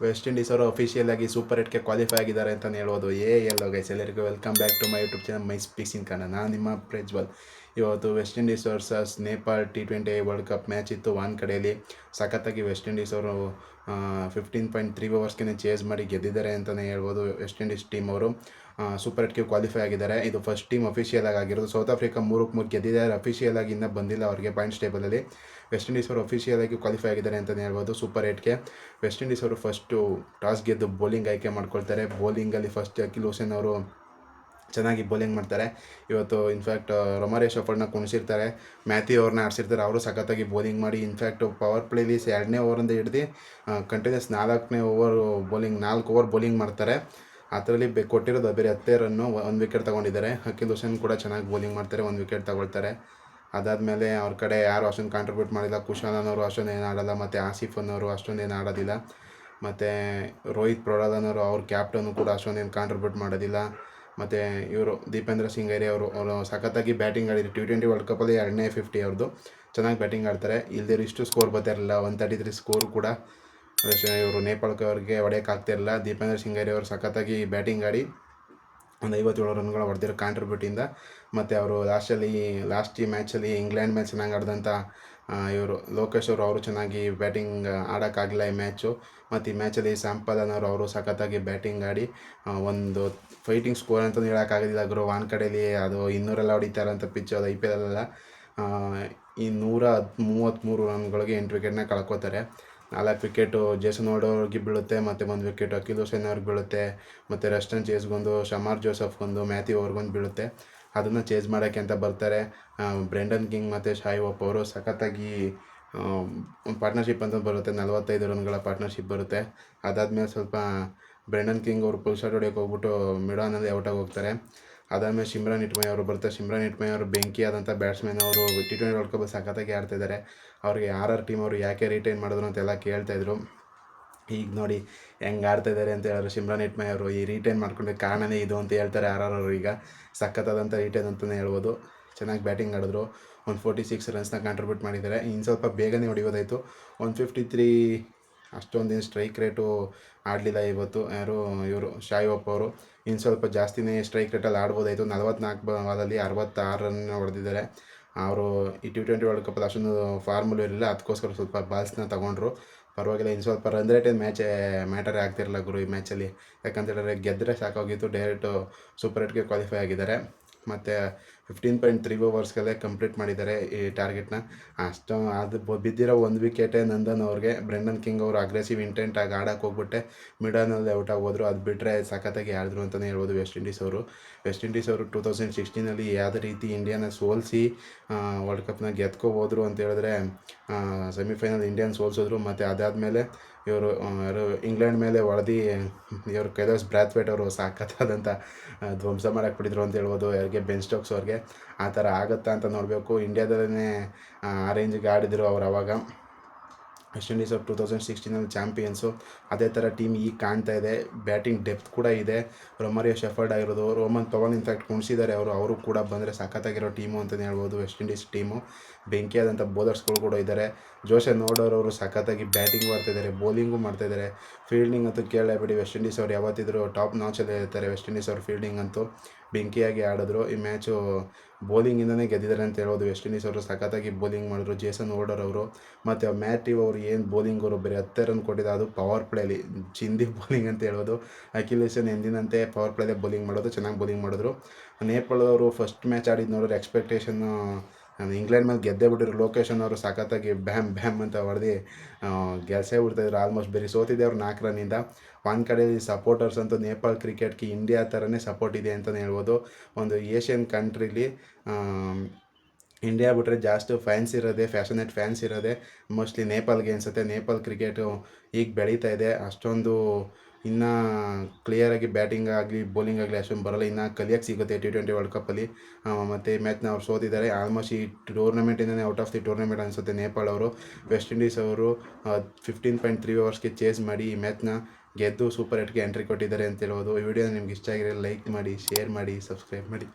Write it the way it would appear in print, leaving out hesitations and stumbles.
West Indies ಅವರು official ಆಗಿ super ಏಟ್ಗೆ ಕ್ವಾಲಿಫೈ ಆಗಿದ್ದಾರೆ ಅಂತಲೇ ಹೇಳ್ಬೋದು. ಎಲ್ಲೋ ಗೈಸ್, ಎಲ್ಲರಿಗೂ welcome back to my YouTube channel my speaks in Kannada. ನಾನು ನಿಮ್ಮ ಪ್ರಜ್ವಲ್. ಇವತ್ತು West Indies versus Nepal T20 world cup match ಇತ್ತು. ಒಂದು ಕಡೆಯಲ್ಲಿ ಸಖತ್ತಾಗಿ ವೆಸ್ಟ್ ಇಂಡೀಸ್ ಅವರು 15.3 ಓವರ್ಸ್ಗೆ ಚೇಸ್ ಮಾಡಿ ಗೆದ್ದಿದ್ದಾರೆ ಅಂತಲೇ ಹೇಳ್ಬೋದು. ವೆಸ್ಟ್ ಇಂಡೀಸ್ ಟೀಮ್ ಅವರು ಸೂಪರ್ ಏಟ್ಗೆ ಕ್ವಾಲಿಫೈ ಆಗಿದ್ದಾರೆ. ಇದು ಫಸ್ಟ್ ಟೀಮ್ ಅಫಿಷಿಯಲ್ ಆಗಿರೋದು. ಸೌತ್ ಆಫ್ರಿಕಾ 3-3 ಗೆದ್ದಿದ್ದಾರೆ. ಅಫಿಷಿಯಲ್ ಆಗಿ ಇನ್ನೂ ಬಂದಿಲ್ಲ ಅವರಿಗೆ ಪಾಯಿಂಟ್ಸ್ ಟೇಬಲಲ್ಲಿ. ವೆಸ್ಟ್ ಇಂಡೀಸ್ ಅವರು ಅಫಿಷಿಯಲ್ ಆಗಿ ಕ್ವಾಲಿಫೈ ಆಗಿದ್ದಾರೆ ಅಂತಲೇ ಹೇಳ್ಬೋದು ಸೂಪರ್ ಏಟ್ಗೆ. ವೆಸ್ಟ್ ಇಂಡೀಸ್ ಅವರು ಫಸ್ಟು ಟಾಸ್ ಗೆದ್ದು ಬೌಲಿಂಗ್ ಆಯ್ಕೆ ಮಾಡ್ಕೊಳ್ತಾರೆ. ಬೌಲಿಂಗಲ್ಲಿ ಫಸ್ಟ್ ಅಕಿಲ್ ಹುಸೇನ್ ಅವರು ಚೆನ್ನಾಗಿ ಬೌಲಿಂಗ್ ಮಾಡ್ತಾರೆ. ಇವತ್ತು ಇನ್ಫ್ಯಾಕ್ಟ್ ರೊಮಾರಿಯೋ ಶೆಫರ್ಡ್ನ ಕುಣಿಸಿರ್ತಾರೆ, ಮ್ಯಾಥ್ಯೂ ಅವ್ರನ್ನ ಆಡಿಸಿರ್ತಾರೆ. ಅವರು ಸಖತ್ತಾಗಿ ಬೌಲಿಂಗ್ ಮಾಡಿ ಇನ್ಫ್ಯಾಕ್ಟ್ ಪವರ್ ಪ್ಲೇಲಿ 2ನೇ ಓವರಿಂದ ಹಿಡಿದು ಕಂಟಿನ್ಯೂಸ್ 4ನೇ ಓವರ್ ಬೌಲಿಂಗ್ 4 ಓವರ್ ಬೌಲಿಂಗ್ ಮಾಡ್ತಾರೆ. ಅದರಲ್ಲಿ ಕೊಟ್ಟಿರೋದು ಬೇರೆ 10 ರನ್ನು, 1 ವಿಕೆಟ್ ತೊಗೊಂಡಿದ್ದಾರೆ. ಅಕಿಲ್ ಹುಸೇನ್ ಕೂಡ ಚೆನ್ನಾಗಿ ಬೌಲಿಂಗ್ ಮಾಡ್ತಾರೆ, 1 ವಿಕೆಟ್ ತಗೊಳ್ತಾರೆ. ಅದಾದಮೇಲೆ ಅವ್ರ ಕಡೆ ಯಾರು ಅಷ್ಟೊಂದು ಕಾಂಟ್ರಿಬ್ಯೂಟ್ ಮಾಡಿಲ್ಲ. ಕುಶಾಲ್ ಅನ್ನೋರು ಅಷ್ಟೊಂದು ಏನು ಆಡೋಲ್ಲ, ಮತ್ತು ಆಸಿಫ್ ಅನ್ನೋರು ಅಷ್ಟೊಂದು ಏನು ಆಡೋದಿಲ್ಲ. ಮತ್ತು ರೋಹಿತ್ ಪ್ರೊಡಾದನವರು ಅವ್ರ ಕ್ಯಾಪ್ಟನ್ನು ಕೂಡ ಅಷ್ಟೊಂದೇನು ಕಾಂಟ್ರಿಬ್ಯೂಟ್ ಮಾಡೋದಿಲ್ಲ. ಮತ್ತು ಇವರು ದೀಪೇಂದ್ರ ಸಿಂಗೇರಿ ಅವರು ಸಖತ್ತಾಗಿ ಬ್ಯಾಟಿಂಗ್ ಆಡಿದ್ರು. T20 ವರ್ಲ್ಡ್ ಕಪ್ಪಲ್ಲಿ 2ನೇ 50 ಅವ್ರದ್ದು. ಚೆನ್ನಾಗಿ ಬ್ಯಾಟಿಂಗ್ ಆಡ್ತಾರೆ. ಇಲ್ಲದೇ ಇಷ್ಟು ಸ್ಕೋರ್ ಬರ್ತಾಯಿರಲಿಲ್ಲ. 133 ಸ್ಕೋರ್ ಕೂಡ ಇವರು ನೇಪಾಳಕ್ಕೆ ಹೊಡೆಯೋಕ್ಕಾಗ್ತಿರಲಿಲ್ಲ. ದೀಪೇಂದ್ರ ಸಿಂಗೇರಿ ಅವರು ಸಖತ್ತಾಗಿ ಬ್ಯಾಟಿಂಗ್ ಆಡಿ ಒಂದು 57 ರನ್ಗಳು ಹೊಡೆದಿರೋ ಕಾಂಟ್ರಿಬ್ಯೂಟಿಂದ. ಮತ್ತು ಅವರು ಲಾಸ್ಟ್ ಈ ಮ್ಯಾಚಲ್ಲಿ ಇಂಗ್ಲೆಂಡ್ ಮ್ಯಾಚ್ ಚೆನ್ನಾಗಿ ಆಡಿದಂಥ ಇವರು ಲೋಕೇಶ್ ಅವರು ಚೆನ್ನಾಗಿ ಬ್ಯಾಟಿಂಗ್ ಆಡೋಕ್ಕಾಗಲಿಲ್ಲ ಈ ಮ್ಯಾಚು. ಮತ್ತು ಈ ಮ್ಯಾಚಲ್ಲಿ ಸ್ಯಾಂಪಲ್ ಅವರು ಸಖತ್ತಾಗಿ ಬ್ಯಾಟಿಂಗ್ ಆಡಿ ಒಂದು ಫೈಟಿಂಗ್ ಸ್ಕೋರ್ ಅಂತಲೂ ಹೇಳೋಕ್ಕಾಗೋದಿಲ್ಲ ಗುರು. ಒಂದು ಕಡೆಯಲ್ಲಿ ಅದು 200 ಹೊಡಿತಾರಂಥ ಪಿಚ್ಚು, ಅದು IPL ಅಲ್ಲ. ಈ 133 ರನ್ಗಳಿಗೆ 8 ವಿಕೆಟ್ನ ಕಳ್ಕೊತಾರೆ. 4 ವಿಕೆಟು ಜೇಸನ್ ಹೋಲ್ಡರ್ಗೆ ಬೀಳುತ್ತೆ, ಮತ್ತು 1 ವಿಕೆಟ್ ಅಕಿಲ್ ಹುಸೇನ್ ಅವ್ರಿಗೆ ಬೀಳುತ್ತೆ, ಮತ್ತು ರಸ್ಟನ್ ಚೇಸ್ಗೊಂದು, ಶಮಾರ್ ಜೋಸಫ್ಗೊಂದು, ಮ್ಯಾಥ್ಯೂ ಅವ್ರಿಗೊಂದು ಬೀಳುತ್ತೆ. ಅದನ್ನು ಚೇಸ್ ಮಾಡೋಕ್ಕೆ ಅಂತ ಬರ್ತಾರೆ ಬ್ರೆಂಡನ್ ಕಿಂಗ್ ಮತ್ತು ಶಾಯ್ ಹೋಪ್ ಅವರು. ಸಖತ್ತಾಗಿ ಪಾರ್ಟ್ನರ್ಶಿಪ್ ಅಂತ ಬರುತ್ತೆ, 45 ರನ್ಗಳ ಪಾರ್ಟ್ನರ್ಶಿಪ್ ಬರುತ್ತೆ. ಅದಾದಮೇಲೆ ಸ್ವಲ್ಪ ಬ್ರೆಂಡನ್ ಕಿಂಗ್ ಅವರು ಫುಲ್ ಶಾಟ್ ಹೊಡೆಯೋಕೆ ಹೋಗ್ಬಿಟ್ಟು ಮಿಡಾನಲ್ಲಿ ಔಟಾಗಿ ಹೋಗ್ತಾರೆ. ಅದಾದಮೇಲೆ ಶಿಮ್ರಾನ್ ಇಟ್ಮೈ ಅವರು ಬರ್ತಾರೆ. ಶಿಮ್ರಾನ್ ಇಟ್ಮೈ ಅವರು ಬೆಂಕಿಯಾದಂಥ ಬ್ಯಾಟ್ಸ್ಮನ್. ಅವರು T20 ವರ್ಲ್ಡ್ ಕಪ್ ಸಖತ್ತಾಗಿ ಆಡ್ತಿದ್ದಾರೆ. ಅವ್ರಿಗೆ ಟೀಮ್ ಅವರು ಯಾಕೆ ರಿಟೈನ್ ಮಾಡಿದ್ರು ಅಂತೆಲ್ಲ ಕೇಳ್ತಾಯಿದ್ರು. ಈಗ ನೋಡಿ ಹೆಂಗೆ ಆಡ್ತಾಯಿದ್ದಾರೆ ಅಂತ ಹೇಳಿದ್ರು ಶಿಮ್ರಾನ್ ಇಟ್ಮೈ ಅವರು. ಈ ರಿಟೈನ್ ಮಾಡ್ಕೊಂಡಕ್ಕೆ ಕಾರಣನೇ ಇದು ಅಂತ ಹೇಳ್ತಾರೆ ಅವರು. ಈಗ ಸಖತ್ತಾದಂಥ ರಿಟೈನ್ ಅಂತಲೇ ಹೇಳ್ಬೋದು. ಚೆನ್ನಾಗಿ ಬ್ಯಾಟಿಂಗ್ ಆಡಿದ್ರು. 146 ರನ್ಸ್ನ ಕಾಂಟ್ರಿಬ್ಯೂಟ್ ಮಾಡಿದ್ದಾರೆ. ಇನ್ನು ಸ್ವಲ್ಪ ಬೇಗನೆ ಹೊಡಿಬೋದಾಯಿತು. 153 ಅಷ್ಟೊಂದೇನು ಸ್ಟ್ರೈಕ್ ರೇಟು ಆಡಲಿಲ್ಲ ಇವತ್ತು ಇವರು ಶಾಯ್ ಹೋಪ್ ಅವರು. ಇನ್ನು ಸ್ವಲ್ಪ ಜಾಸ್ತಿನೇ ಸ್ಟ್ರೈಕ್ ರೇಟಲ್ಲಿ ಆಡ್ಬೋದಾಯಿತು. 44 ಬಾಲಲ್ಲಿ 66 ರನ್ ಹೊಡೆದಿದ್ದಾರೆ. ಅವರು ಈ T20 ವರ್ಲ್ಡ್ ಕಪ್ಪಲ್ಲಿ ಅಷ್ಟೊಂದು ಫಾರ್ಮುಲು ಇರಲಿಲ್ಲ, ಅದಕ್ಕೋಸ್ಕರ ಸ್ವಲ್ಪ ಬಾಲ್ಸ್ನ ತೊಗೊಂಡ್ರು. ಪರವಾಗಿಲ್ಲ. ಇನ್ನು ಸ್ವಲ್ಪ ರನ್ ರೇಟ್ ಮ್ಯಾಟರೇ ಆಗ್ತಿರಲಿಲ್ಲ ಗುರು ಈ ಮ್ಯಾಚಲ್ಲಿ. ಯಾಕಂತೇಳಿದ್ರೆ ಗೆದ್ದರೆ ಸಾಕಾಗಿತ್ತು. ಡೈರೆಕ್ಟು ಸೂಪರ್ ಏಟ್ಗೆ ಕ್ವಾಲಿಫೈ ಆಗಿದ್ದಾರೆ. ಮತ್ತು 15.3 ಓವರ್ಸ್ಗೆಲ್ಲೇ ಕಂಪ್ಲೀಟ್ ಮಾಡಿದ್ದಾರೆ ಈ ಟಾರ್ಗೆಟ್ನ. ಅದು ಬಿದ್ದಿರೋ 1 ವಿಕೆಟೇ ನಂದನ್ ಅವ್ರಿಗೆ. ಬ್ರೆಂಡನ್ ಕಿಂಗ್ ಅವರು ಅಗ್ರೆಸಿವ್ ಇಂಟೆಂಟಾಗಿ ಆಡೋಕ್ಕೆ ಹೋಗ್ಬಿಟ್ಟೆ ಮಿಡಲ್ನಲ್ಲಿ ಔಟಾಗಿ ಹೋದರು. ಅದು ಬಿಟ್ಟರೆ ಸಖತ್ತಾಗಿ ಆಡಿದ್ರು ಅಂತಲೇ ಹೇಳ್ಬೋದು ವೆಸ್ಟ್ ಇಂಡೀಸ್ ಅವರು. 2016 ಯಾವುದೇ ರೀತಿ ಇಂಡಿಯಾನ ಸೋಲಿಸಿ ವರ್ಲ್ಡ್ ಕಪ್ನ ಗೆದ್ಕೋಬೋದ್ರು ಅಂತ ಹೇಳಿದ್ರೆ ಸೆಮಿಫೈನಲ್ ಇಂಡಿಯಾನ ಸೋಲಿಸಿದ್ರು. ಮತ್ತು ಅದಾದಮೇಲೆ ಇವರು ಇಂಗ್ಲೆಂಡ್ ಮೇಲೆ ಹೊಡೆದು ಇವರು ಕೈಲಾಸ್ ಬ್ರಾಥ್ವೇಟ್ ಅವರು ಸಖತ್ತಾದಂಥ ಧ್ವಂಸ ಮಾಡಾಕ್ಬಿಟ್ಟಿದ್ರು ಅಂತ ಹೇಳ್ಬೋದು ಯಾರಿಗೆ, ಬೆನ್ ಸ್ಟೋಕ್ಸ್ ಅವ್ರಿಗೆ. ಆ ಥರ ಆಗುತ್ತಾ ಅಂತ ನೋಡಬೇಕು. ಇಂಡಿಯಾದಲ್ಲೇ ಆ ರೇಂಜಿಗೆ ಆಡಿದರು ಅವರು ಆವಾಗ. ವೆಸ್ಟ್ ಇಂಡೀಸ್ ಅವರು 2016 ಚಾಂಪಿಯನ್ಸು. ಅದೇ ಥರ ಟೀಮ್ ಈಗ ಕಾಣ್ತಾ ಇದೆ. ಬ್ಯಾಟಿಂಗ್ ಡೆಪ್ತ್ ಕೂಡ ಇದೆ. ರೊಮಾರಿಯೋ ಶೆಫರ್ಡ್ ಆಗಿರೋದು, ರೋಮನ್ ಪವನ್ ಇನ್ಫ್ಯಾಕ್ಟ್ ಕುಣಿಸಿದ್ದಾರೆ ಅವರು ಕೂಡ ಬಂದರೆ ಸಖತ್ತಾಗಿರೋ ಟೀಮು ಅಂತಲೇ ಹೇಳ್ಬೋದು ವೆಸ್ಟ್ ಇಂಡೀಸ್ ಟೀಮು. ಬೆಂಕಿಯಾದಂಥ ಬೌಲರ್ಸ್ಗಳು ಕೂಡ ಇದ್ದಾರೆ. ಜೋಶನ್ ಹೋಲ್ಡರ್ ಅವರು ಸಖತ್ತಾಗಿ ಬ್ಯಾಟಿಂಗ್ ಮಾಡ್ತಾಯಿದ್ದಾರೆ, ಬೌಲಿಂಗು ಮಾಡ್ತಾಯಿದ್ದಾರೆ. ಫೀಲ್ಡಿಂಗ್ ಅಂತೂ ಕೇಳಲೇಬೇಡಿ. ವೆಸ್ಟ್ ಇಂಡೀಸ್ ಅವ್ರು ಯಾವತ್ತಿದ್ರೂ ಟಾಪ್ ನಾಚಲ್ಲೇ ಇರ್ತಾರೆ. ವೆಸ್ಟ್ ಇಂಡೀಸ್ ಅವ್ರ ಫೀಲ್ಡಿಂಗ್ ಅಂತೂ ಬೆಂಕಿಯಾಗಿ ಆಡಿದ್ರು. ಈ ಮ್ಯಾಚು ಬೌಲಿಂಗಿಂದನೇ ಗೆದ್ದಿದ್ದಾರೆ ಅಂತ ಹೇಳ್ಬೋದು. ವೆಸ್ಟ್ ಇಂಡೀಸ್ ಅವರು ಸಖತ್ತಾಗಿ ಬೌಲಿಂಗ್ ಮಾಡಿದ್ರು ಜೇಸನ್ ಹೋಲ್ಡರ್ ಅವರು. ಮತ್ತು ಮ್ಯಾಥ್ಯೂ ಅವರು ಏನು ಬೌಲಿಂಗ್ ಅವರು ಬರೀ 10 ರನ್ ಕೊಟ್ಟಿದ್ದು, ಅದು ಪವರ್ ಪ್ಲೇಲಿ ಚಿಂದಿ ಬೌಲಿಂಗ್ ಅಂತ ಹೇಳ್ಬೋದು. ಅಕಿಲ್ ಹುಸೇನ್ ಎಂದಿನಂತೆ ಪವರ್ ಪ್ಲೇಲೇ ಬೌಲಿಂಗ್ ಮಾಡೋದು, ಚೆನ್ನಾಗಿ ಬೌಲಿಂಗ್ ಮಾಡಿದ್ರು. ನೇಪಾಳದವರು ಫಸ್ಟ್ ಮ್ಯಾಚ್ ಆಡಿದ್ದು ನೋಡಿದ್ರೆ ಎಕ್ಸ್ಪೆಕ್ಟೇಷನ್ನು ಇಂಗ್ಲೆಂಡ್ ಮೇಲೆ ಗೆದ್ದೇ ಬಿಟ್ಟಿರು. ಲೋಕೇಶ್ ಅವರು ಸಖತ್ತಾಗಿ ಬ್ಯಾಮ್ ಅಂತ ಹೊಡೆದು ಗೆಲ್ಸೇ ಬಿಡ್ತಾಯಿದ್ರು. ಆಲ್ಮೋಸ್ಟ್ ಬರೀ ಸೋತಿದ್ದೆ ಅವ್ರು 4 ರನ್ನಿಂದ. ಒಂದು ಕಡೆ ಸಪೋರ್ಟರ್ಸ್ ಅಂತೂ ನೇಪಾಳ ಕ್ರಿಕೆಟ್ಗೆ ಇಂಡಿಯಾ ಥರನೇ ಸಪೋರ್ಟ್ ಇದೆ ಅಂತಲೇ ಹೇಳ್ಬೋದು. ಒಂದು ಏಷ್ಯನ್ ಕಂಟ್ರೀಲಿ ಇಂಡಿಯಾ ಬಿಟ್ಟರೆ ಜಾಸ್ತಿ ಫ್ಯಾನ್ಸ್ ಇರೋದೇ, ಫ್ಯಾಷನೇಟ್ ಫ್ಯಾನ್ಸ್ ಇರೋದೇ ಮೋಸ್ಟ್ಲಿ ನೇಪಾಲ್ಗೆ ಅನಿಸುತ್ತೆ. ನೇಪಾಲ್ ಕ್ರಿಕೆಟು ಈಗ ಬೆಳೀತಾ ಇದೆ. ಅಷ್ಟೊಂದು ಇನ್ನೂ ಕ್ಲಿಯರಾಗಿ ಬ್ಯಾಟಿಂಗ್ ಆಗಲಿ ಬೌಲಿಂಗ್ ಆಗಲಿ ಅಷ್ಟೊಂದು ಬರೋಲ್ಲ. ಇನ್ನೂ ಕಲಿಯೋಕ್ಕೆ ಸಿಗುತ್ತೆ T20 ವರ್ಲ್ಡ್ ಕಪ್ಪಲ್ಲಿ. ಮತ್ತು ಈ ಮ್ಯಾಚ್ನ ಅವ್ರು ಸೋತಿದ್ದಾರೆ. ಆಲ್ಮೋಸ್ಟ್ ಈ ಟೂರ್ನಮೆಂಟಿಂದನೇ ಔಟ್ ಆಫ್ ದಿ ಟೂರ್ನಮೆಂಟ್ ಅನಿಸುತ್ತೆ ನೇಪಾಳ ಅವರು. ವೆಸ್ಟ್ ಇಂಡೀಸ್ ಅವರು 15.3 ಓವರ್ಸ್ಗೆ ಚೇಸ್ ಮಾಡಿ ಈ ಮ್ಯಾಚ್ನ ಗೆದ್ದು ಸೂಪರ್ ಏಟ್ಗೆ ಎಂಟ್ರಿ ಕೊಟ್ಟಿದ್ದಾರೆ ಅಂತ ಹೇಳ್ಬೋದು. ಈ ವಿಡಿಯೋ ನಿಮ್ಗೆ ಇಷ್ಟ ಆಗಿರೋ ಲೈಕ್ ಮಾಡಿ, ಶೇರ್ ಮಾಡಿ, ಸಬ್ಸ್ಕ್ರೈಬ್ ಮಾಡಿ.